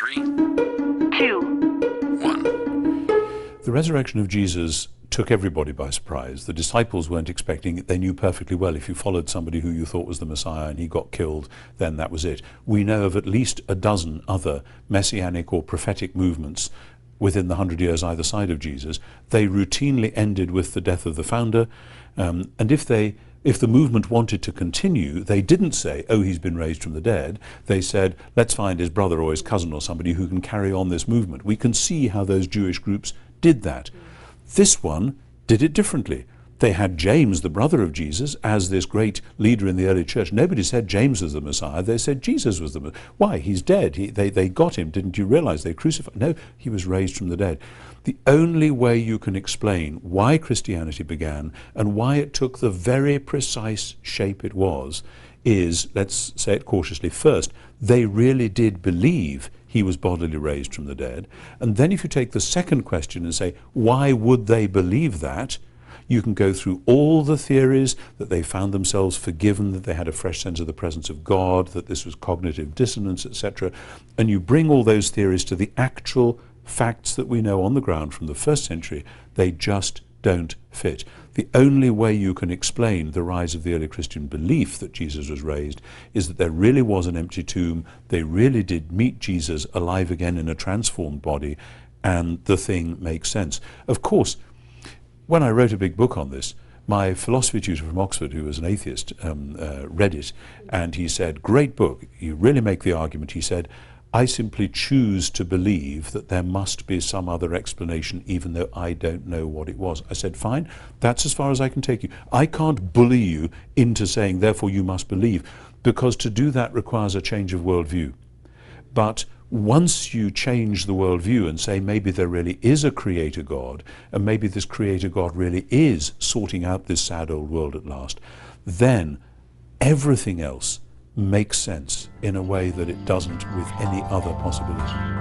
3, 2, 1. The resurrection of Jesus took everybody by surprise. The disciples weren't expecting it. They knew perfectly well if you followed somebody who you thought was the Messiah and he got killed, then that was it. We know of at least a dozen other messianic or prophetic movements within the 100 years either side of Jesus. They routinely ended with the death of the founder, and if the movement wanted to continue, they didn't say, oh, he's been raised from the dead. They said, let's find his brother or his cousin or somebody who can carry on this movement. We can see how those Jewish groups did that. This one did it differently. They had James, the brother of Jesus, as this great leader in the early church. Nobody said James was the Messiah. They said Jesus was the Messiah. Why? He's dead. They got him. Didn't you realize they crucified? No, he was raised from the dead. The only way you can explain why Christianity began and why it took the very precise shape it was is, let's say it cautiously first, they really did believe he was bodily raised from the dead. And then if you take the second question and say, why would they believe that? You can go through all the theories that they found themselves forgiven, that they had a fresh sense of the presence of God, that this was cognitive dissonance, etc. And you bring all those theories to the actual facts that we know on the ground from the first century. They just don't fit. The only way you can explain the rise of the early Christian belief that Jesus was raised is that there really was an empty tomb. They really did meet Jesus alive again in a transformed body, and the thing makes sense. Of course, when I wrote a big book on this, my philosophy tutor from Oxford, who was an atheist, read it, and he said, great book, you really make the argument. He said, I simply choose to believe that there must be some other explanation, even though I don't know what it was. I said, fine, that's as far as I can take you. I can't bully you into saying, therefore you must believe, because to do that requires a change of worldview. But once you change the worldview and say maybe there really is a creator God, and maybe this creator God really is sorting out this sad old world at last, then everything else makes sense in a way that it doesn't with any other possibility.